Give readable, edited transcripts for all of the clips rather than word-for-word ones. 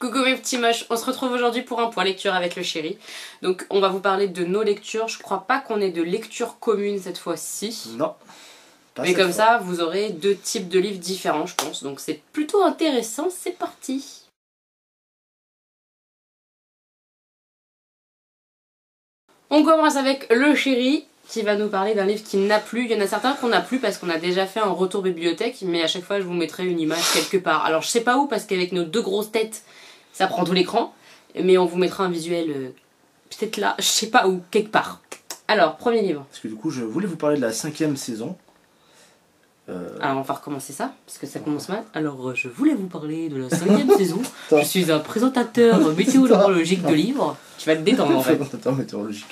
Coucou mes petits moches, on se retrouve aujourd'hui pour un point lecture avec le chéri. Donc on va vous parler de nos lectures, je crois pas qu'on ait de lecture commune cette fois-ci. Non. Mais comme ça, vous aurez deux types de livres différents je pense, donc c'est plutôt intéressant, c'est parti. On commence avec le chéri qui va nous parler d'un livre qui n'a plus. Il y en a certains qu'on n'a plus parce qu'on a déjà fait un retour bibliothèque, mais à chaque fois je vous mettrai une image quelque part. Alors je sais pas où parce qu'avec nos deux grosses têtes, ça prend tout l'écran, mais on vous mettra un visuel peut-être là, je sais pas où, quelque part. Alors, premier livre. Parce que du coup, je voulais vous parler de la 5e saison. Alors on va recommencer ça, parce que ça commence mal. Alors je voulais vous parler de la 5e saison. Je suis un présentateur météorologique de livres. Tu vas te détendre en fait. Présentateur météorologique.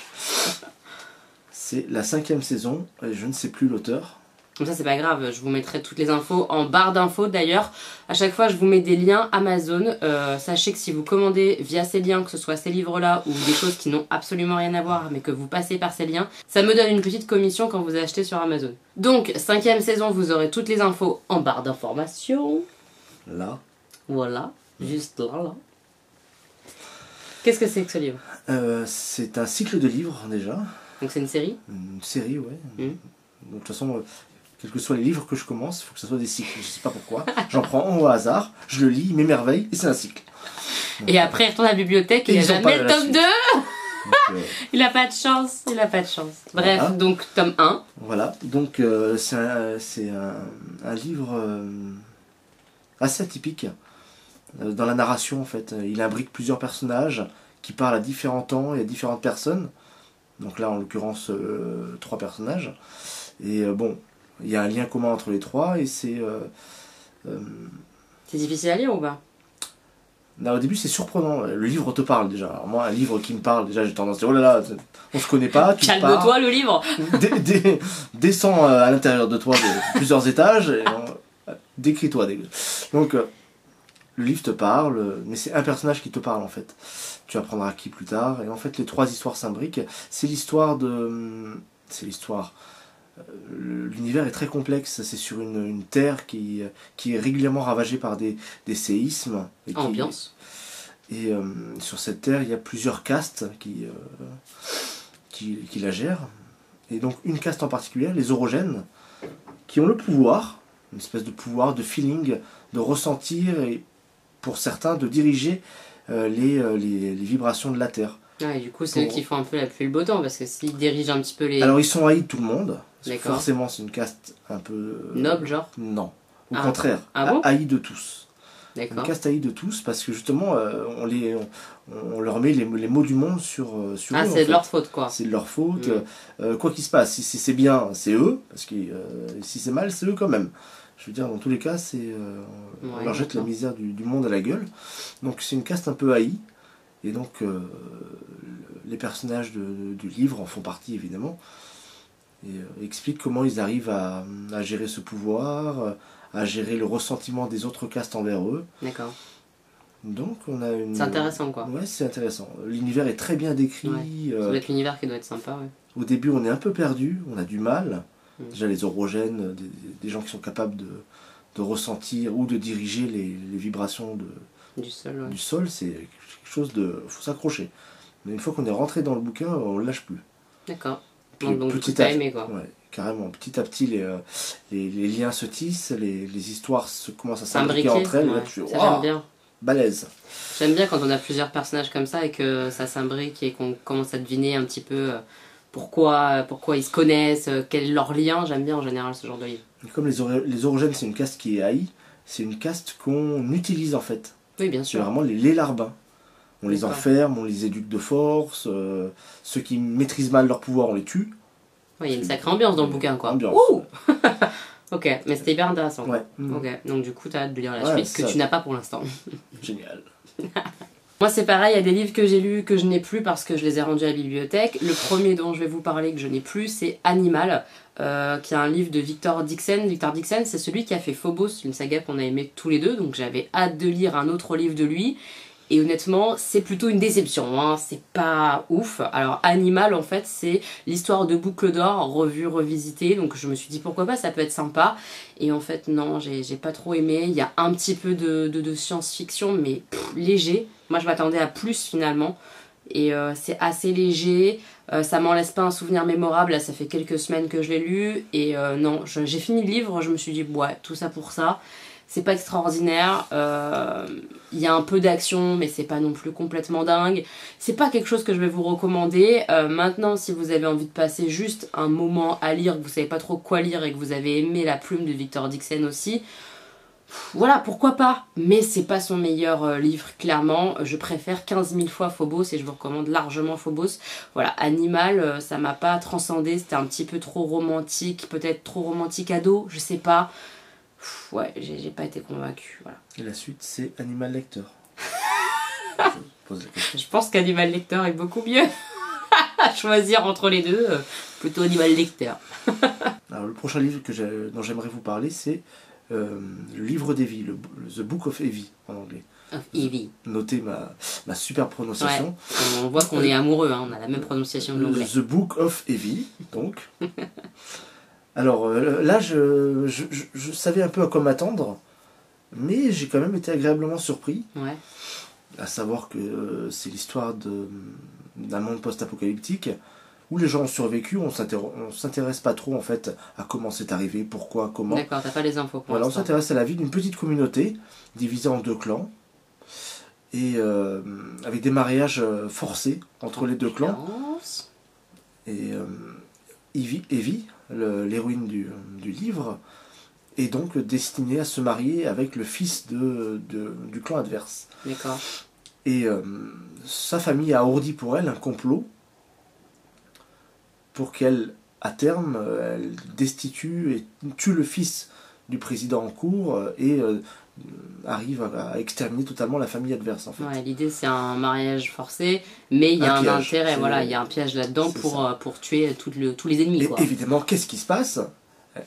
C'est la 5e saison, je ne sais plus l'auteur. Comme ça c'est pas grave, je vous mettrai toutes les infos en barre d'infos. D'ailleurs, à chaque fois je vous mets des liens Amazon. Sachez que si vous commandez via ces liens, que ce soit ces livres là ou des choses qui n'ont absolument rien à voir, mais que vous passez par ces liens, ça me donne une petite commission quand vous achetez sur Amazon. Donc 5e saison, vous aurez toutes les infos en barre d'informations. Là. Voilà, juste là. Qu'est-ce que c'est que ce livre? C'est un cycle de livres déjà. Donc c'est une série? Une série, ouais. Donc, de toute façon, quels que soient les livres que je commence, il faut que ce soit des cycles. Je sais pas pourquoi. J'en prends un au hasard, je le lis, il m'émerveille et c'est un cycle. Donc, et après il retourne à la bibliothèque et il n'y a jamais le tome 2. Donc, il a pas de chance, il a pas de chance. Bref, voilà. Donc tome 1. Voilà, donc c'est un livre assez atypique dans la narration en fait. Il imbrique plusieurs personnages qui parlent à différents temps et à différentes personnes. Donc là en l'occurrence 3 personnages. Et bon, il y a un lien commun entre les 3 et c'est... C'est difficile à lire ou pas? Là, au début c'est surprenant, le livre te parle déjà. Alors moi un livre qui me parle, déjà j'ai tendance à dire oh là là, on se connaît pas, tu calme-toi le livre. Descends à l'intérieur de toi de plusieurs étages, et décris-toi. Donc le livre te parle, mais c'est un personnage qui te parle en fait. Tu apprendras qui plus tard, et en fait les 3 histoires s'imbriquent. C'est l'histoire de... L'univers est très complexe, c'est sur une terre qui est régulièrement ravagée par des séismes. Ambiance. Et sur cette terre, il y a plusieurs castes qui la gèrent. Et donc une caste en particulier, les orogènes, qui ont le pouvoir, une espèce de pouvoir, de feeling, de ressentir et pour certains de diriger les vibrations de la terre. Ah, et du coup, c'est eux qui font un peu la pluie et le beau temps, parce que s'ils dirigent un petit peu les... Alors, ils sont haïs de tout le monde. Forcément, c'est une caste un peu... noble, genre? Non. Au contraire, bon haïs de tous. D'accord. Une caste haïs de tous, parce que justement, on leur met les maux du monde sur eux. Ah, c'est de leur faute, quoi. C'est de leur faute. Quoi qu'il se passe, si c'est bien, c'est eux, parce que si c'est mal, c'est eux quand même. Je veux dire, dans tous les cas, on leur jette la misère du monde à la gueule. Donc, c'est une caste un peu haïe. Et donc, les personnages du livre en font partie, évidemment. Et expliquent comment ils arrivent à gérer ce pouvoir, à gérer le ressentiment des autres castes envers eux. D'accord. Donc, on a une... C'est intéressant, quoi. Ouais, c'est intéressant. L'univers est très bien décrit. Ouais. Ça doit être l'univers qui doit être sympa, ouais. Au début, on est un peu perdu, on a du mal. Déjà, les orogènes, des gens qui sont capables de ressentir ou de diriger les vibrations du sol, ouais. Du sol, c'est quelque chose de... faut s'accrocher. Mais une fois qu'on est rentré dans le bouquin, on ne lâche plus. D'accord. Donc petit à aimé, quoi. Ouais, carrément. Petit à petit, les liens se tissent, les histoires commencent à s'imbriquer entre elles. Ouais. Là, tu fais, ça, j'aime bien. Balèze. J'aime bien quand on a plusieurs personnages comme ça et que ça s'imbrique et qu'on commence à deviner un petit peu pourquoi ils se connaissent, quel est leur lien. J'aime bien en général ce genre de livre. Et comme les orogènes, c'est une caste qui est haïe, c'est une caste qu'on utilise en fait. Oui, bien sûr. C'est vraiment les larbins. On les enferme, on les éduque de force. Ceux qui maîtrisent mal leur pouvoir, on les tue. Ouais, il y a une sacrée ambiance dans le bouquin, quoi. Ambiance. Ok, mais c'était hyper intéressant. Ouais. Ok, donc du coup, tu as hâte de lire la suite, que tu n'as pas pour l'instant. Génial. Moi, c'est pareil, il y a des livres que j'ai lus que je n'ai plus parce que je les ai rendus à la bibliothèque. Le premier dont je vais vous parler que je n'ai plus, c'est Animal, qui est un livre de Victor Dixon. Victor Dixon, c'est celui qui a fait Phobos, une saga qu'on a aimé tous les deux, donc j'avais hâte de lire un autre livre de lui. Et honnêtement, c'est plutôt une déception, hein. C'est pas ouf. Alors Animal, en fait, c'est l'histoire de Boucle d'Or, revue, revisitée. Donc je me suis dit pourquoi pas, ça peut être sympa. Et en fait, non, j'ai pas trop aimé. Il y a un petit peu de science-fiction, mais léger. Moi, je m'attendais à plus finalement. Et c'est assez léger. Ça m'en laisse pas un souvenir mémorable. Là, ça fait quelques semaines que je l'ai lu. Et non, j'ai fini le livre. Je me suis dit, ouais, tout ça pour ça. C'est pas extraordinaire. Il y a un peu d'action, mais c'est pas non plus complètement dingue. C'est pas quelque chose que je vais vous recommander. Maintenant, si vous avez envie de passer juste un moment à lire, que vous savez pas trop quoi lire et que vous avez aimé La Plume de Victor Dixon aussi, voilà, pourquoi pas. Mais c'est pas son meilleur livre, clairement. Je préfère 15 000 fois Phobos et je vous recommande largement Phobos. Voilà, Animal, ça m'a pas transcendé. C'était un petit peu trop romantique, peut-être trop romantique ado, je sais pas. Ouais, j'ai pas été convaincue, voilà. Et la suite, c'est Animal Lecteur. Je pense qu'Animal Lecteur est beaucoup mieux. À choisir entre les deux, plutôt Animal Lecteur. Alors, le prochain livre dont j'aimerais vous parler, c'est le livre d'Evie, The Book of Evie en anglais. Of Evie. Notez ma super prononciation. Ouais, on voit qu'on est amoureux, hein, on a la même prononciation de l'anglais. The Book of Evie, donc. Alors là, je savais un peu à quoi m'attendre, mais j'ai quand même été agréablement surpris. Ouais. À savoir que c'est l'histoire d'un monde post-apocalyptique où les gens ont survécu, on s'intéresse pas trop en fait à comment c'est arrivé, pourquoi, comment. D'accord, t'as pas les infos pour voilà, on l'instant. s'intéresse à la vie d'une petite communauté divisée en 2 clans et avec des mariages forcés entre les 2 clans. Et Evie, l'héroïne du livre, est donc destinée à se marier avec le fils du clan adverse. D'accord. Et sa famille a ourdi pour elle un complot pour qu'elle, à terme, elle destitue et tue le fils du président en cours et arrive à exterminer totalement la famille adverse en fait. Ouais, l'idée c'est un mariage forcé, mais il y a un intérêt, voilà, il y a un piège là-dedans pour tuer tous les ennemis. Et évidemment, qu'est-ce qui se passe?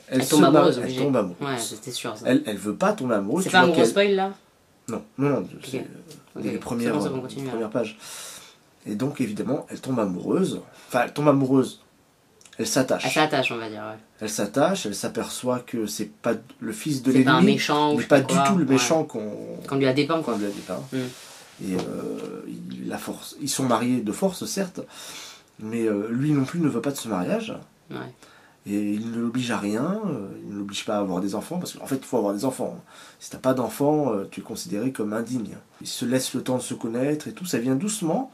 Elle tombe amoureuse. Elle tombe amoureuse. Ouais, c'était sûr ça. Elle veut pas tomber amoureuse. C'est pas un gros spoil là? Non, c'est les premières pages. Et donc évidemment, elle tombe amoureuse. Enfin, elle tombe amoureuse. Elle s'attache. Elle s'attache, on va dire, ouais. Elle s'attache, elle s'appperçoit que c'est pas le fils de l'ennemi. C'est pas un méchant, mais pas du tout le méchant qu'on lui a dépeint, quoi. Et ils sont mariés de force, certes, mais lui non plus ne veut pas de ce mariage. Ouais. Et il ne l'oblige à rien, il ne l'oblige pas à avoir des enfants, parce qu'en fait il faut avoir des enfants. Si t'as pas d'enfants, tu es considéré comme indigne. Il se laisse le temps de se connaître et tout, ça vient doucement.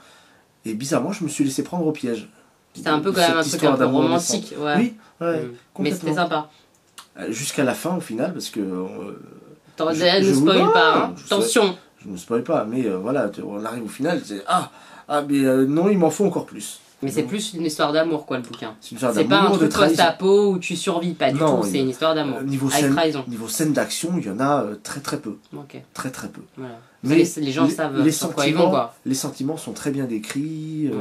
Et bizarrement, je me suis laissé prendre au piège. C'était un peu quand même un truc un peu romantique. Ouais. Oui, ouais, mais c'était sympa. Jusqu'à la fin au final, parce que... ne spoil pas, hein. Attention. Je ne spoil pas, mais voilà, on arrive au final, c'est mais non, il m'en faut encore plus. Mais c'est plus une histoire d'amour, quoi, le bouquin. C'est pas un truc post-apo où tu survis, pas du tout, c'est une histoire d'amour. Avec trahison. Niveau scène d'action, il y en a très très peu. Okay. Très très peu. Voilà. Mais les gens savent sur quoi ils vont, quoi. Les sentiments sont très bien décrits.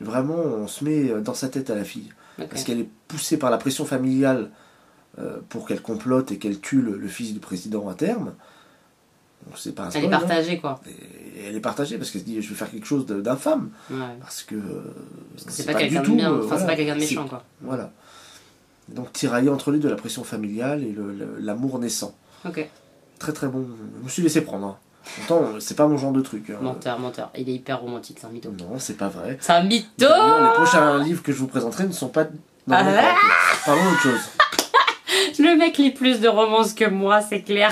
Vraiment, on se met dans sa tête à la fille. Okay. Parce qu'elle est poussée par la pression familiale pour qu'elle complote et qu'elle tue le fils du président à terme. Donc, c'est pas un spoil, elle est partagée, quoi. Et elle est partagée parce qu'elle se dit je vais faire quelque chose d'infâme. Ouais. Parce que c'est pas quelqu'un de bien, enfin c'est pas quelqu'un de méchant, quoi. Voilà. Donc tiraillé entre les deux, la pression familiale et l'amour naissant. Ok. Très très bon. Je me suis laissé prendre. Hein. Pourtant, c'est pas mon genre de truc. Hein. Menteur. Il est hyper romantique, c'est un mytho. Non, c'est pas vrai. C'est un mytho. Les prochains livres que je vous présenterai ne sont pas... Non, parlons d'autre chose. Le mec lit plus de romances que moi, c'est clair.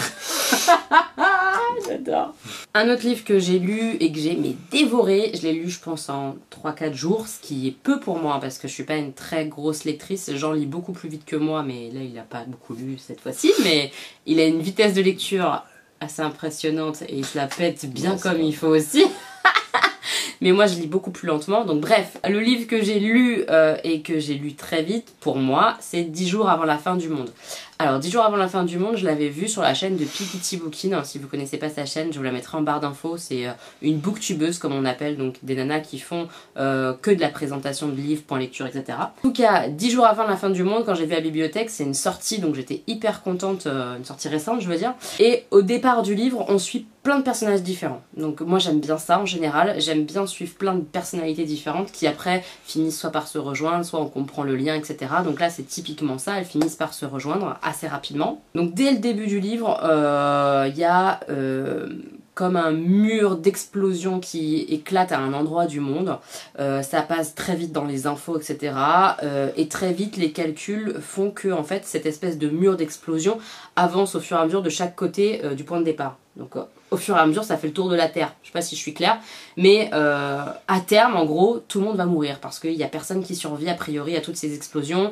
J'adore. Un autre livre que j'ai lu et que j'ai dévoré, je l'ai lu je pense en 3-4 jours, ce qui est peu pour moi parce que je suis pas une très grosse lectrice, j'en lis beaucoup plus vite que moi, mais là il a pas beaucoup lu cette fois-ci, mais il a une vitesse de lecture assez impressionnante et il se la pète bien comme il faut aussi. Mais moi je lis beaucoup plus lentement, donc bref, le livre que j'ai lu et que j'ai lu très vite pour moi, c'est 10 jours avant la fin du monde. Alors 10 jours avant la fin du monde, je l'avais vu sur la chaîne de Pipiti Bookin. Si vous connaissez pas sa chaîne, je vous la mettrai en barre d'infos. C'est une booktubeuse comme on appelle, donc des nanas qui font que de la présentation de livres, points lecture, etc. En tout cas, 10 jours avant la fin du monde, quand j'ai vu à la bibliothèque, c'est une sortie, donc j'étais hyper contente, une sortie récente je veux dire. Et au départ du livre, on suit plein de personnages différents. Donc moi j'aime bien ça en général, j'aime bien suivre plein de personnalités différentes qui après finissent soit par se rejoindre, soit on comprend le lien, etc. Donc là c'est typiquement ça, elles finissent par se rejoindre assez rapidement. Donc dès le début du livre, il y a comme un mur d'explosion qui éclate à un endroit du monde. Ça passe très vite dans les infos, etc. Et très vite les calculs font que en fait cette espèce de mur d'explosion avance au fur et à mesure de chaque côté du point de départ. Donc au fur et à mesure ça fait le tour de la Terre. Je sais pas si je suis claire, mais à terme en gros tout le monde va mourir parce qu'il n'y a personne qui survit a priori à toutes ces explosions.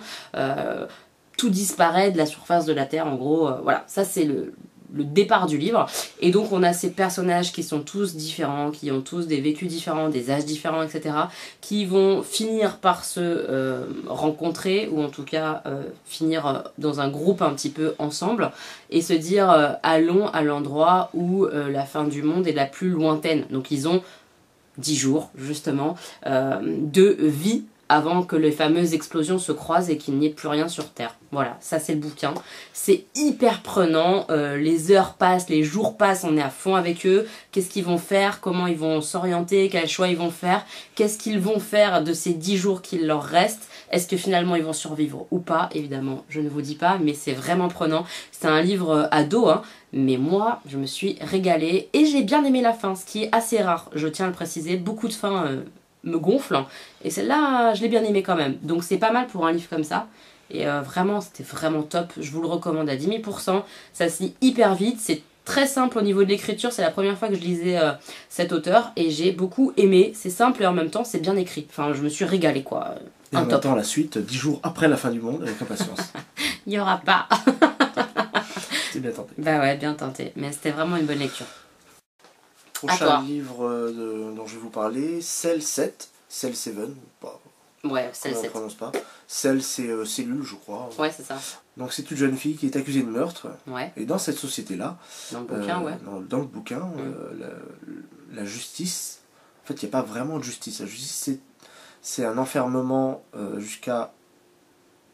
Tout disparaît de la surface de la Terre en gros. Voilà, ça c'est le départ du livre. Et donc on a ces personnages qui sont tous différents, qui ont tous des vécus différents, des âges différents, etc. qui vont finir par se rencontrer, ou en tout cas finir dans un groupe un petit peu ensemble, et se dire allons à l'endroit où la fin du monde est la plus lointaine. Donc ils ont 10 jours justement de vie avant que les fameuses explosions se croisent et qu'il n'y ait plus rien sur Terre. Voilà, ça c'est le bouquin. C'est hyper prenant, les heures passent, les jours passent, on est à fond avec eux. Qu'est-ce qu'ils vont faire, comment ils vont s'orienter, quels choix ils vont faire, qu'est-ce qu'ils vont faire de ces 10 jours qu'il leur reste. Est-ce que finalement ils vont survivre ou pas? Évidemment, je ne vous dis pas, mais c'est vraiment prenant. C'est un livre ado, hein, mais moi, je me suis régalée et j'ai bien aimé la fin, ce qui est assez rare, je tiens à le préciser. Beaucoup de fins me gonflent, et celle-là, je l'ai bien aimée quand même. Donc c'est pas mal pour un livre comme ça. Et vraiment, c'était vraiment top. Je vous le recommande à 10 000 %. Ça se lit hyper vite, c'est très simple au niveau de l'écriture. C'est la première fois que je lisais cet auteur et j'ai beaucoup aimé. C'est simple et en même temps, c'est bien écrit. Enfin, je me suis régalée quoi. Et on attend la suite 10 jours après la fin du monde avec impatience. Il n'y aura pas. C'était bien tenté. Bah ouais, bien tenté. Mais c'était vraiment une bonne lecture. Prochain livre dont je vais vous parler, Cell 7. Cell 7. Ouais, Cell 7. On ne prononce pas. Cell, c'est cellule, je crois. Ouais, c'est ça. Donc c'est une jeune fille qui est accusée de meurtre. Ouais. Et dans cette société-là, dans le bouquin, ouais. Dans le bouquin, la justice, en fait, il n'y a pas vraiment de justice. La justice, c'est un enfermement jusqu'à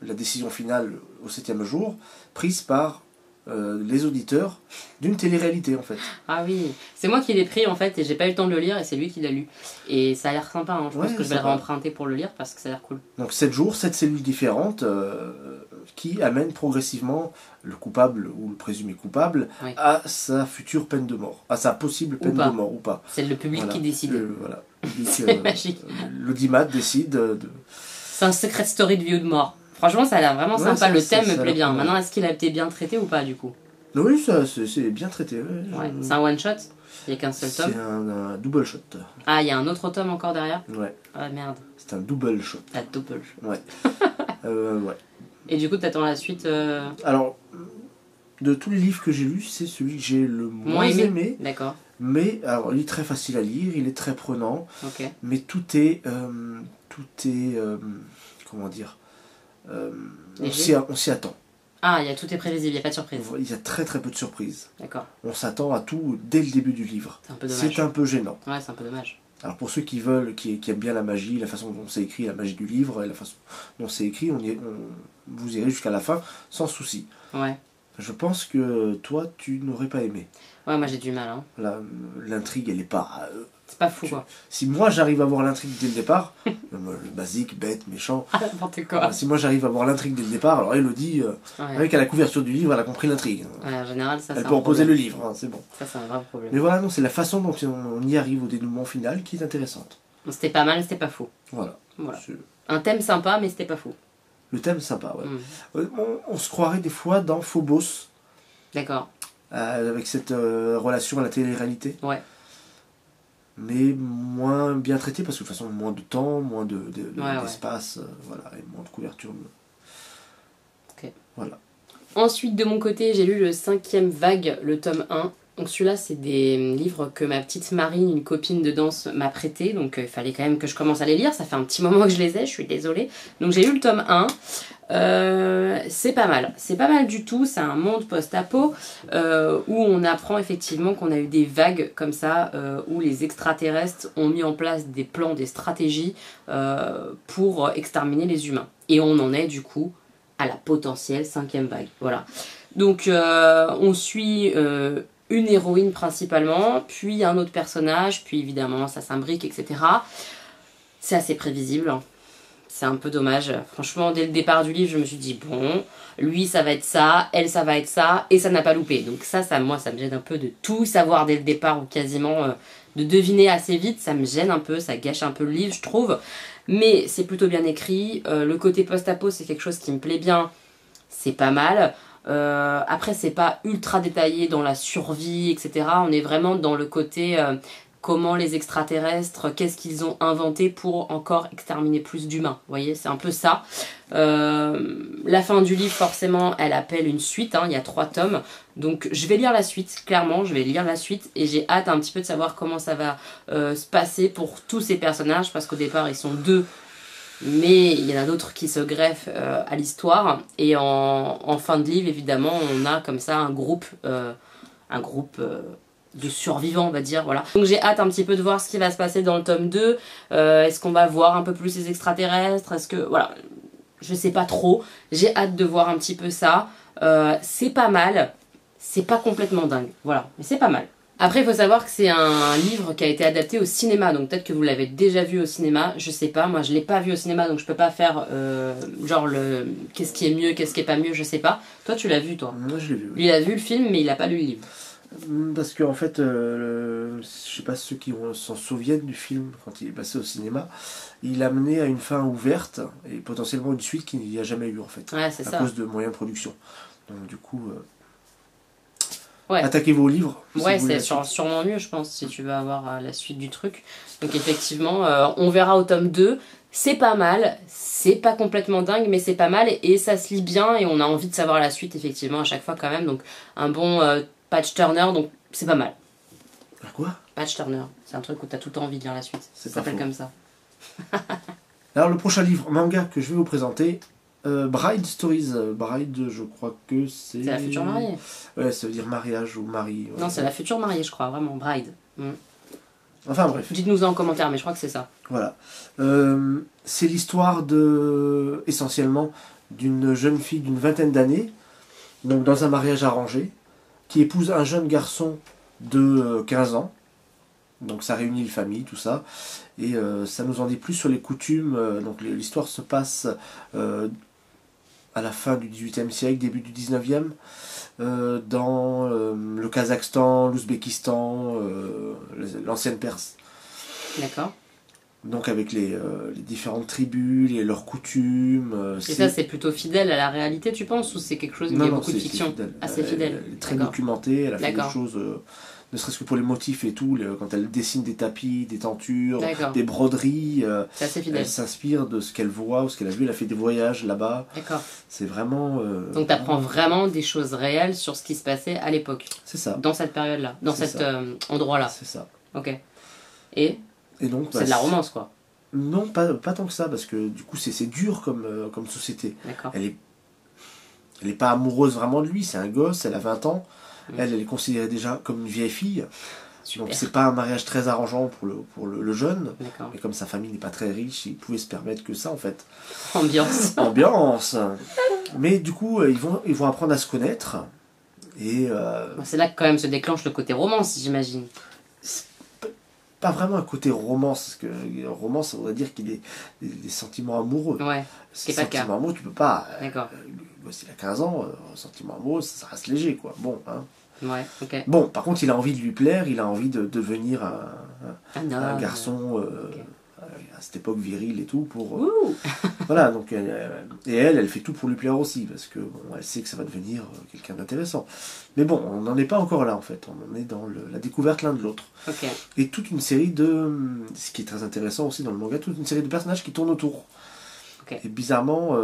la décision finale au 7e jour, prise par les auditeurs d'une télé-réalité en fait. Ah oui, c'est moi qui l'ai pris en fait et j'ai pas eu le temps de le lire et c'est lui qui l'a lu. Et ça a l'air sympa, hein. Je pense que je vais le réemprunter pour le lire parce que ça a l'air cool. Donc 7 jours, 7 cellules différentes qui amènent progressivement le coupable ou le présumé coupable à sa future peine de mort, à sa possible peine de mort ou pas. C'est le public qui décide. Voilà. C'est magique. L'audimat décide C'est un secret story de vie ou de mort. Franchement, ça a l'air vraiment sympa. Le thème me plaît bien. Maintenant, est-ce qu'il a été bien traité ou pas, du coup? Oui, c'est bien traité. Ouais. C'est un one-shot? Il n'y a qu'un seul tome? C'est un double shot. Ah, il y a un autre tome encore derrière? Ouais. Ah, merde. C'est un double shot. Un double shot. Ouais. Ouais. Et du coup, t'attends la suite Alors, de tous les livres que j'ai lus, c'est celui que j'ai le moins aimé. D'accord. Mais, alors, il est très facile à lire, il est très prenant. Ok. Mais tout est comment dire, on s'y attend. Ah, tout est prévisible, il n'y a pas de surprise. Il y a très très peu de surprises. D'accord. On s'attend à tout dès le début du livre. C'est un peu dommage. C'est un peu gênant. Ouais, c'est un peu dommage. Alors pour ceux qui aiment bien la magie, la façon dont c'est écrit, la magie du livre, et la façon dont c'est écrit, vous irez jusqu'à la fin sans souci. Ouais. Je pense que toi, tu n'aurais pas aimé. Ouais, moi j'ai du mal. Hein. L'intrigue, elle est pas... c'est pas fou, quoi. Si moi j'arrive à voir l'intrigue dès le départ, le basique, bête, méchant... N'importe quoi. Si moi j'arrive à voir l'intrigue dès le départ, alors Elodie, avec à la couverture du livre, elle a compris l'intrigue. Ouais, en général, ça c'est elle peut reposer le livre, hein, c'est bon. Ça c'est un vrai problème. Mais voilà, non, c'est la façon dont on y arrive au dénouement final qui est intéressante. C'était pas mal, c'était pas fou. Voilà. Un thème sympa, mais c'était pas fou. Le thème sympa, ouais. On se croirait des fois dans Phobos. D'accord. Avec cette relation à la télé-réalité. Ouais. Mais moins bien traité parce que de toute façon moins de temps, moins d'espace, voilà, et moins de couverture. Ok. Voilà. Ensuite de mon côté j'ai lu le 5e Vague, le tome 1. Donc celui-là c'est des livres que ma petite Marine, une copine de danse, m'a prêté. Donc il fallait quand même que je commence à les lire. Ça fait un petit moment que je les ai, je suis désolée. Donc j'ai lu le tome 1. C'est pas mal du tout. C'est un monde post-apo où on apprend effectivement qu'on a eu des vagues comme ça où les extraterrestres ont mis en place des plans, des stratégies pour exterminer les humains. Et on en est du coup à la potentielle 5e vague. Voilà. Donc on suit une héroïne principalement, puis un autre personnage, puis évidemment ça s'imbrique, etc. C'est assez prévisible. C'est un peu dommage. Franchement, dès le départ du livre, je me suis dit, bon, lui, ça va être ça, elle, ça va être ça, et ça n'a pas loupé. Donc ça, moi, ça me gêne un peu de tout savoir dès le départ, ou quasiment de deviner assez vite. Ça me gêne un peu, ça gâche un peu le livre, je trouve. Mais c'est plutôt bien écrit. Le côté post-apo, c'est quelque chose qui me plaît bien. C'est pas mal. Après, c'est pas ultra détaillé dans la survie, etc. On est vraiment dans le côté... comment les extraterrestres, qu'est-ce qu'ils ont inventé pour encore exterminer plus d'humains. Vous voyez, c'est un peu ça. La fin du livre, forcément, elle appelle une suite. Hein, il y a 3 tomes. Donc, je vais lire la suite, clairement. Je vais lire la suite. Et j'ai hâte un petit peu de savoir comment ça va se passer pour tous ces personnages. Parce qu'au départ, ils sont 2. Mais il y en a d'autres qui se greffent à l'histoire. Et en fin de livre, évidemment, on a comme ça un groupe... de survivants, on va dire, voilà. Donc j'ai hâte un petit peu de voir ce qui va se passer dans le tome 2. Est-ce qu'on va voir un peu plus les extraterrestres? Est-ce que... Voilà. Je sais pas trop. J'ai hâte de voir un petit peu ça. C'est pas mal. C'est pas complètement dingue. Voilà. Mais c'est pas mal. Après, il faut savoir que c'est un livre qui a été adapté au cinéma. Donc peut-être que vous l'avez déjà vu au cinéma. Je sais pas. Moi, je l'ai pas vu au cinéma. Donc je peux pas faire genre le... Qu'est-ce qui est mieux, qu'est-ce qui est pas mieux, je sais pas. Toi, tu l'as vu, toi? Moi, je l'ai vu. Oui. Lui, il a vu le film, mais il a pas lu le livre. Parce qu'en fait, je sais pas ceux qui s'en souviennent du film quand il est passé au cinéma, il a mené à une fin ouverte et potentiellement une suite qu'il n'y a jamais eu en fait, Ouais, c'est ça. à cause de moyens de production. Donc du coup, ouais. Attaquez-vous au livre. Ouais, c'est sûrement mieux, je pense, si tu veux avoir la suite du truc. Donc effectivement, on verra au tome 2. C'est pas mal, c'est pas complètement dingue, mais c'est pas mal et ça se lit bien et on a envie de savoir la suite effectivement à chaque fois quand même. Donc un bon page turner, donc c'est pas mal. Quoi? Page turner, c'est un truc où t'as tout le temps envie de lire la suite. Ça s'appelle comme ça. Alors le prochain livre manga que je vais vous présenter, Bride Stories. Bride, je crois que c'est... C'est la future mariée. Ouais, ça veut dire mariage ou mari. Ouais. Non, c'est la future mariée, je crois, vraiment, Bride. Enfin bref. Dites-nous en commentaire, mais je crois que c'est ça. Voilà. C'est l'histoire de, essentiellement, d'une jeune fille d'une 20aine d'années, donc dans un mariage arrangé, qui épouse un jeune garçon de 15 ans. Donc ça réunit les familles, tout ça. Et ça nous en dit plus sur les coutumes. Donc l'histoire se passe à la fin du XVIIIe siècle, début du XIXe, dans le Kazakhstan, l'Ouzbékistan, l'ancienne Perse. D'accord. Donc avec les différentes tribus, leurs coutumes. Et ça, c'est plutôt fidèle à la réalité, tu penses? Ou c'est quelque chose où il y a beaucoup de fiction? Assez fidèle. Elle est très documentée, elle a fait des choses, ne serait-ce que pour les motifs et tout, quand elle dessine des tapis, des tentures, des broderies. C'est assez fidèle. Elle s'inspire de ce qu'elle voit ou ce qu'elle a vu, elle a fait des voyages là-bas. D'accord. C'est vraiment... Donc tu apprends vraiment des choses réelles sur ce qui se passait à l'époque. C'est ça. Dans cette période-là, dans cet endroit-là. C'est ça. Ok. Et donc, c'est de la romance, quoi. Non, pas tant que ça, parce que du coup c'est dur comme société. D'accord. Elle est pas amoureuse vraiment de lui, c'est un gosse, elle a 20 ans. Elle est considérée déjà comme une vieille fille. Super. Donc c'est pas un mariage très arrangeant pour le jeune. D'accord. Et comme sa famille n'est pas très riche, il pouvait se permettre que ça en fait. Ambiance. Ambiance. Mais du coup, ils vont apprendre à se connaître. Et c'est là que quand même se déclenche le côté romance, j'imagine. Pas vraiment un côté romance, parce que romance, ça voudrait dire qu'il y a des sentiments amoureux. Ouais, ce qui n'est pas le cas. Amoureux, tu peux pas. D'accord. S'il a 15 ans, sentiment amoureux, ça reste léger, quoi. Bon, hein. Ouais, ok. Bon, par contre, il a envie de lui plaire, il a envie de devenir un garçon à cette époque viril et tout pour voilà. Donc elle fait tout pour lui plaire aussi parce que bon, elle sait que ça va devenir quelqu'un d'intéressant. Mais bon, on n'en est pas encore là en fait. On en est dans la découverte l'un de l'autre. Okay. Et toute une série de, ce qui est très intéressant aussi dans le manga, toute une série de personnages qui tournent autour. Okay. Et bizarrement,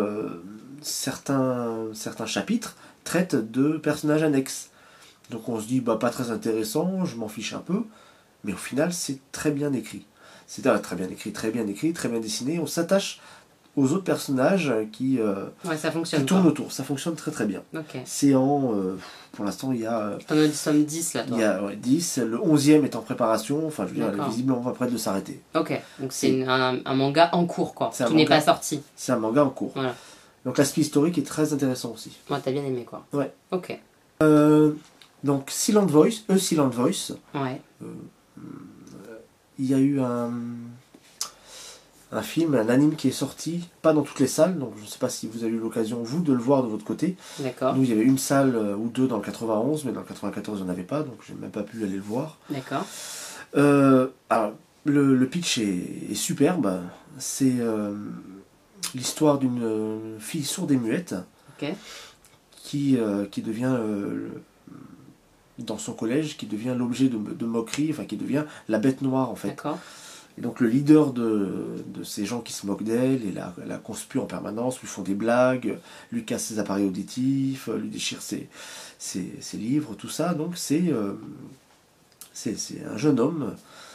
certains chapitres traitent de personnages annexes. Donc on se dit, bah pas très intéressant, je m'en fiche un peu, mais au final c'est très bien écrit. C'est très bien écrit, très bien dessiné. On s'attache aux autres personnages qui tournent autour. Ça fonctionne très très bien. Okay. C'est pour l'instant il y a... T'en as 10 là toi. Il y a 10, le 11e est en préparation, enfin je veux dire, visiblement on va près de s'arrêter. Ok, donc c'est un manga en cours quoi, qui n'est pas sorti. C'est un manga en cours. Voilà. Donc l'aspect historique est très intéressant aussi. Moi t'as bien aimé quoi. Ouais. Ok. Donc Silent Voice, Silent Voice. Ouais. Il y a eu un film, un anime qui est sorti, pas dans toutes les salles, donc je ne sais pas si vous avez eu l'occasion, vous, de le voir de votre côté. D'accord. Nous, il y avait une salle ou deux dans le 91, mais dans le 94, il n'y en avait pas, donc je n'ai même pas pu aller le voir. D'accord. Alors, le pitch est superbe. C'est l'histoire d'une fille sourde et muette Ok. qui devient, dans son collège, qui devient l'objet de moqueries, enfin qui devient la bête noire en fait. D'accord. Et donc le leader de ces gens qui se moquent d'elle et la conspire en permanence, lui font des blagues, lui casse ses appareils auditifs, lui déchire ses livres, tout ça. Donc c'est un jeune homme,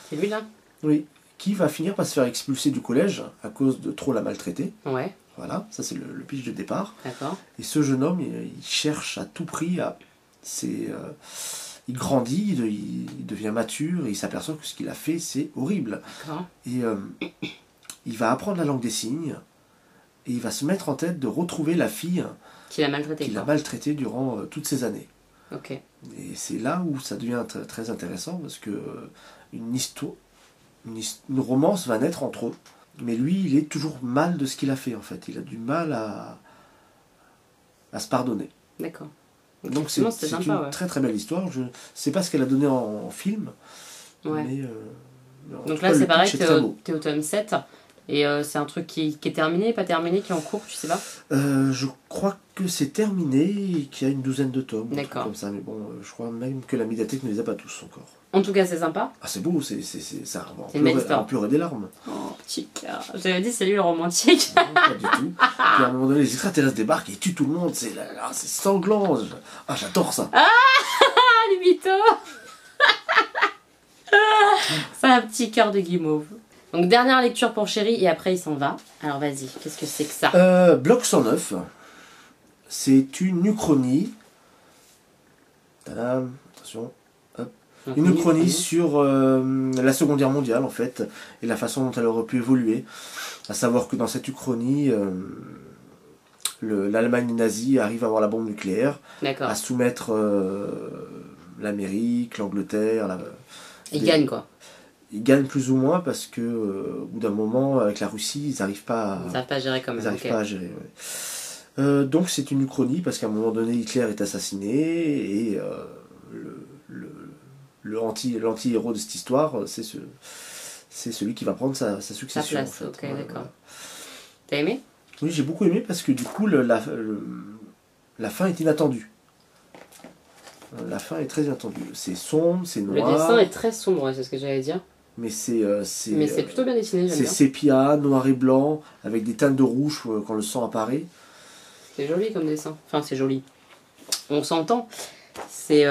C'est lui là? oui, qui va finir par se faire expulser du collège à cause de trop la maltraiter. Ouais. Voilà, ça c'est le pitch de départ. D'accord. Et ce jeune homme, il cherche à tout prix il grandit, il devient mature et il s'aperçoit que ce qu'il a fait, c'est horrible. D'accord. Et il va apprendre la langue des signes et il va se mettre en tête de retrouver la fille Qui l'a maltraité. qu'il a maltraitée durant toutes ces années. Ok. Et c'est là où ça devient très intéressant parce que une romance va naître entre eux. Mais lui, il est toujours mal de ce qu'il a fait en fait. Il a du mal à se pardonner. D'accord. Donc c'est sympa, une ouais. très très belle histoire. Je ne sais pas ce qu'elle a donné en film. Ouais. Mais, Donc là, c'est pareil, t'es très beau. t'es au tome 7. Et c'est un truc qui est terminé, pas terminé, qui est en cours, tu sais pas? Je crois que c'est terminé et qu'il y a une douzaine de tomes. D'accord. Comme ça, mais bon, je crois même que la médiathèque ne les a pas tous encore. En tout cas, c'est sympa. Ah, c'est beau, ça une belle histoire. en pleurer des larmes. Oh, petit cœur. J'avais dit, c'est lui le romantique. Non, pas du tout. Puis à un moment donné, les extraterrestres débarquent et tuent tout le monde. C'est sanglant. J'adore ça. Ah, les mythos. C'est un petit cœur de guimauve. Donc, dernière lecture pour Chéri et après, il s'en va. Alors, vas-y, qu'est-ce que c'est que ça? Bloc 109. C'est une uchronie. Tadam, attention. Une uchronie sur la Seconde Guerre mondiale en fait et la façon dont elle aurait pu évoluer. À savoir que dans cette uchronie, l'Allemagne nazie arrive à avoir la bombe nucléaire, à soumettre l'Amérique, l'Angleterre. Ils gagnent quoi? Ils gagnent plus ou moins parce que au bout d'un moment, avec la Russie, ils n'arrivent pas à gérer quand même. Ils n'arrivent pas à gérer. Ouais. Donc c'est une uchronie parce qu'à un moment donné, Hitler est assassiné et l'anti-héros de cette histoire, c'est celui qui va prendre sa succession. Sa place, en fait. Ok, d'accord. T'as aimé? Oui, j'ai beaucoup aimé parce que du coup, la fin est inattendue. La fin est très inattendue. C'est sombre, c'est noir. Le dessin est très sombre, c'est ce que j'allais dire. Mais c'est plutôt bien dessiné, j'aime bien. C'est sépia, noir et blanc, avec des teintes de rouge quand le sang apparaît. C'est joli comme dessin. Enfin, c'est joli. On s'entend. C'est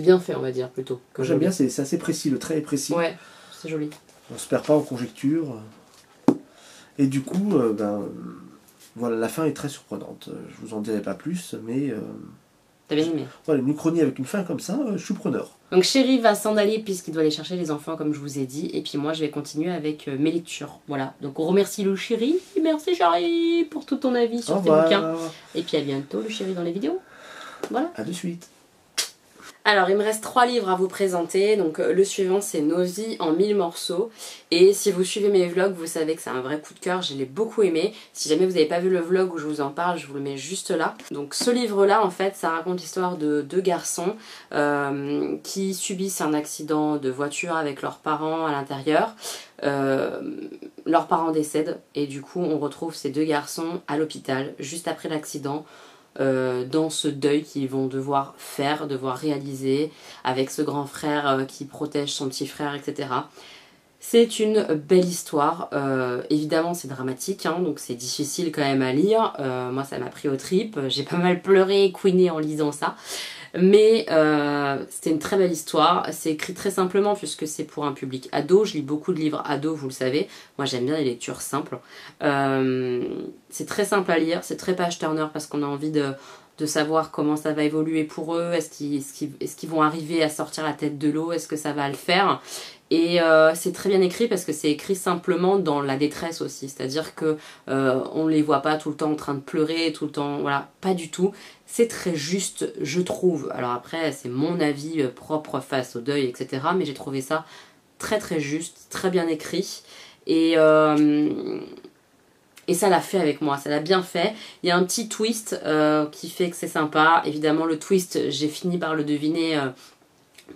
bien fait, on va dire, plutôt. J'aime bien, c'est assez précis, le trait est précis. Ouais, c'est joli. On se perd pas en conjecture. Et du coup, voilà, la fin est très surprenante. Je vous en dirai pas plus, mais... T'as bien aimé? Voilà, une uchronie avec une fin comme ça, je suis preneur. Donc Chéri va s'en aller puisqu'il doit aller chercher les enfants, comme je vous ai dit. Et puis moi, je vais continuer avec mes lectures. Voilà. Donc on remercie le Chéri. Merci Chéri pour tout ton avis sur tes bouquins. Et puis à bientôt le Chéri dans les vidéos. Voilà. À de suite. Alors, il me reste 3 livres à vous présenter. Donc, le suivant, c'est Nos vies en 1000 morceaux. Et si vous suivez mes vlogs, vous savez que c'est un vrai coup de cœur. Je l'ai beaucoup aimé. Si jamais vous n'avez pas vu le vlog où je vous en parle, je vous le mets juste là. Donc, ce livre-là, en fait, ça raconte l'histoire de 2 garçons qui subissent un accident de voiture avec leurs parents à l'intérieur. Leurs parents décèdent. Et du coup, on retrouve ces 2 garçons à l'hôpital, juste après l'accident. Dans ce deuil qu'ils vont devoir réaliser avec ce grand frère qui protège son petit frère, etc. C'est une belle histoire. Évidemment, c'est dramatique, hein, donc c'est difficile quand même à lire. Moi, ça m'a pris aux tripes. J'ai pas mal pleuré et couiné en lisant ça. Mais c'était une très belle histoire. C'est écrit très simplement puisque c'est pour un public ado. Je lis beaucoup de livres ados, vous le savez. Moi, j'aime bien les lectures simples. C'est très simple à lire, c'est très page turner parce qu'on a envie de savoir comment ça va évoluer pour eux, est-ce qu'ils vont arriver à sortir la tête de l'eau, est-ce que ça va le faire. Et c'est très bien écrit parce que c'est écrit simplement dans la détresse aussi, c'est-à-dire que on les voit pas tout le temps en train de pleurer, tout le temps, voilà, pas du tout. C'est très juste, je trouve. Alors après, c'est mon avis propre face au deuil, etc. Mais j'ai trouvé ça très très juste, très bien écrit. Et ça l'a fait avec moi, ça l'a bien fait. Il y a un petit twist qui fait que c'est sympa. Évidemment, le twist, j'ai fini par le deviner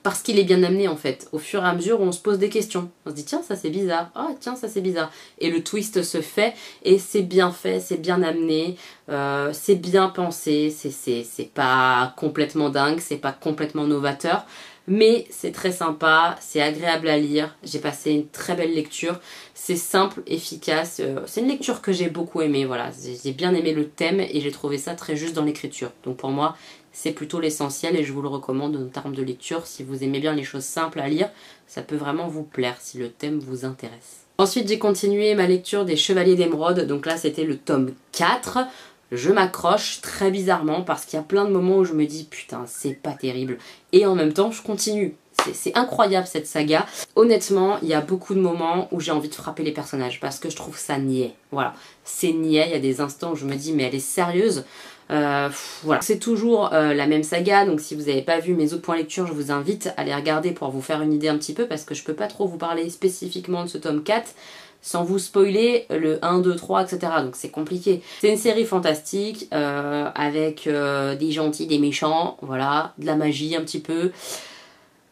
parce qu'il est bien amené en fait. Au fur et à mesure, on se pose des questions. On se dit tiens, ça c'est bizarre. Ah tiens, ça c'est bizarre. Et le twist se fait et c'est bien fait, c'est bien amené, c'est bien pensé. C'est pas complètement dingue, c'est pas complètement novateur. Mais c'est très sympa, c'est agréable à lire, j'ai passé une très belle lecture, c'est simple, efficace, c'est une lecture que j'ai beaucoup aimée, voilà, j'ai bien aimé le thème et j'ai trouvé ça très juste dans l'écriture. Donc pour moi, c'est plutôt l'essentiel et je vous le recommande en termes de lecture. Si vous aimez bien les choses simples à lire, ça peut vraiment vous plaire si le thème vous intéresse. Ensuite, j'ai continué ma lecture des Chevaliers d'Émeraude, donc là c'était le tome 4. Je m'accroche très bizarrement parce qu'il y a plein de moments où je me dis putain c'est pas terrible et en même temps je continue. C'est incroyable cette saga. Honnêtement, il y a beaucoup de moments où j'ai envie de frapper les personnages parce que je trouve ça niais. Voilà, c'est niais, il y a des instants où je me dis mais elle est sérieuse. Voilà. C'est toujours la même saga, donc si vous n'avez pas vu mes autres points lecture, je vous invite à les regarder pour vous faire une idée un petit peu parce que je peux pas trop vous parler spécifiquement de ce tome 4. Sans vous spoiler le 1, 2, 3, etc. Donc c'est compliqué. C'est une série fantastique avec des gentils, des méchants, voilà, de la magie un petit peu.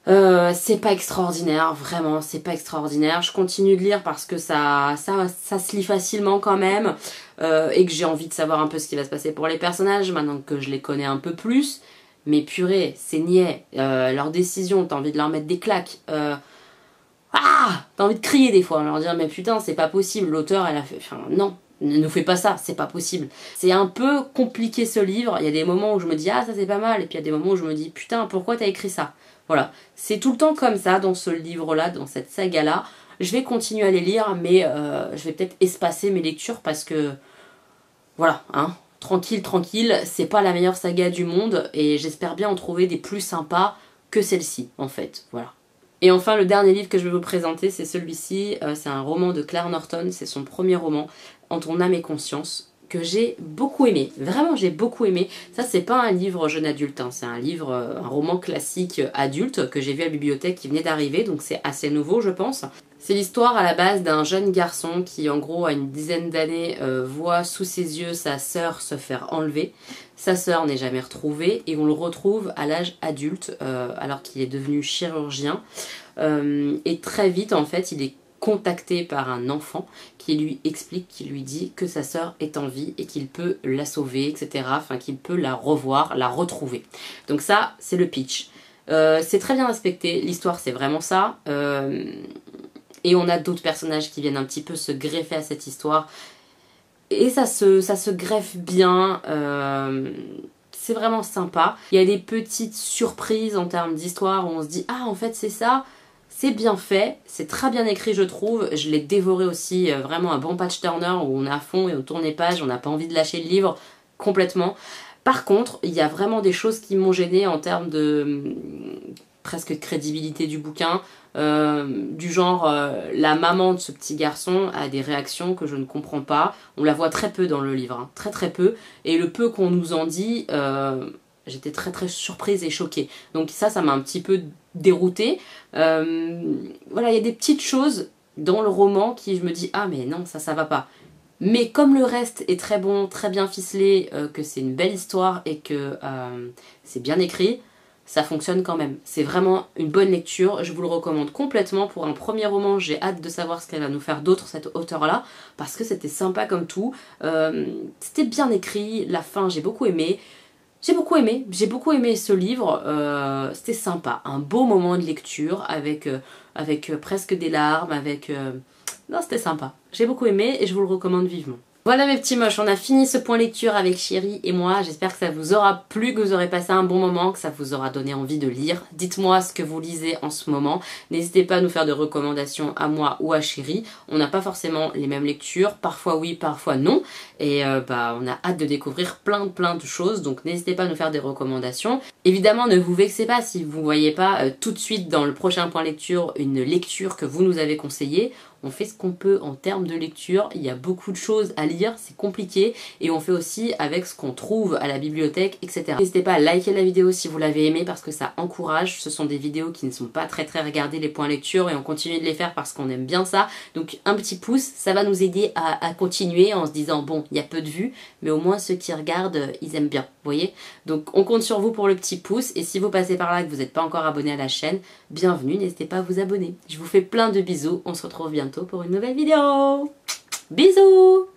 C'est pas extraordinaire, vraiment, c'est pas extraordinaire. Je continue de lire parce que ça se lit facilement quand même et que j'ai envie de savoir un peu ce qui va se passer pour les personnages maintenant que je les connais un peu plus. Mais purée, c'est niais. Leurs décisions, t'as envie de leur mettre des claques. T'as envie de crier des fois, leur dire mais putain c'est pas possible, l'auteur elle a fait, enfin non, ne nous fais pas ça, c'est pas possible. C'est un peu compliqué ce livre, il y a des moments où je me dis ah ça c'est pas mal, et puis il y a des moments où je me dis putain pourquoi t'as écrit ça. Voilà, c'est tout le temps comme ça dans ce livre là, dans cette saga là. Je vais continuer à les lire mais je vais peut-être espacer mes lectures parce que voilà, hein, tranquille, c'est pas la meilleure saga du monde et j'espère bien en trouver des plus sympas que celle-ci en fait, voilà. Et enfin, le dernier livre que je vais vous présenter, c'est celui-ci. C'est un roman de Claire Norton, c'est son premier roman, En ton âme et conscience, que j'ai beaucoup aimé. Vraiment, j'ai beaucoup aimé. Ça, c'est pas un livre jeune adulte, hein. C'est un livre, un roman classique adulte que j'ai vu à la bibliothèque qui venait d'arriver, donc c'est assez nouveau, je pense. C'est l'histoire à la base d'un jeune garçon qui, en gros, à une dizaine d'années, voit sous ses yeux sa sœur se faire enlever. Sa sœur n'est jamais retrouvée et on le retrouve à l'âge adulte alors qu'il est devenu chirurgien. Et très vite, en fait, il est contacté par un enfant qui lui explique, qui lui dit que sa sœur est en vie et qu'il peut la sauver, etc. Enfin, qu'il peut la revoir, la retrouver. Donc ça, c'est le pitch. C'est très bien respecté. L'histoire, c'est vraiment ça. Et on a d'autres personnages qui viennent un petit peu se greffer à cette histoire. Et ça se greffe bien, c'est vraiment sympa. Il y a des petites surprises en termes d'histoire où on se dit « Ah, en fait, c'est ça !» C'est bien fait, c'est très bien écrit, je trouve. Je l'ai dévoré aussi, vraiment un bon patch turner où on est à fond et on tourne les pages, on n'a pas envie de lâcher le livre complètement. Par contre, il y a vraiment des choses qui m'ont gênée en termes de presque de crédibilité du bouquin. Du genre la maman de ce petit garçon a des réactions que je ne comprends pas. On la voit très peu dans le livre, hein, très très peu. Et le peu qu'on nous en dit, j'étais très très surprise et choquée. Donc ça m'a un petit peu déroutée. Voilà, il y a des petites choses dans le roman qui je me dis ah mais non ça va pas. Mais comme le reste est très bon, très bien ficelé, que c'est une belle histoire et que c'est bien écrit, ça fonctionne quand même. C'est vraiment une bonne lecture, je vous le recommande complètement. Pour un premier roman, j'ai hâte de savoir ce qu'elle va nous faire d'autre, cette auteure-là, parce que c'était sympa comme tout. C'était bien écrit, la fin, j'ai beaucoup aimé. J'ai beaucoup aimé ce livre, c'était sympa. Un beau moment de lecture, avec presque des larmes, Non, c'était sympa. J'ai beaucoup aimé et je vous le recommande vivement. Voilà mes petits moches, on a fini ce point lecture avec Chérie et moi. J'espère que ça vous aura plu, que vous aurez passé un bon moment, que ça vous aura donné envie de lire. Dites-moi ce que vous lisez en ce moment. N'hésitez pas à nous faire de recommandations à moi ou à Chérie. On n'a pas forcément les mêmes lectures, parfois oui, parfois non. Et on a hâte de découvrir plein de choses, donc n'hésitez pas à nous faire des recommandations. Évidemment, ne vous vexez pas si vous ne voyez pas tout de suite dans le prochain point lecture une lecture que vous nous avez conseillée. On fait ce qu'on peut en termes de lecture, il y a beaucoup de choses à lire, c'est compliqué, et on fait aussi avec ce qu'on trouve à la bibliothèque, etc. N'hésitez pas à liker la vidéo si vous l'avez aimée parce que ça encourage, ce sont des vidéos qui ne sont pas très regardées, les points lecture, et on continue de les faire parce qu'on aime bien ça, donc un petit pouce, ça va nous aider à continuer en se disant bon, il y a peu de vues, mais au moins ceux qui regardent, ils aiment bien, vous voyez. Donc on compte sur vous pour le petit pouce, et si vous passez par là et que vous n'êtes pas encore abonné à la chaîne, bienvenue, n'hésitez pas à vous abonner. Je vous fais plein de bisous, on se retrouve bientôt pour une nouvelle vidéo. Bisous!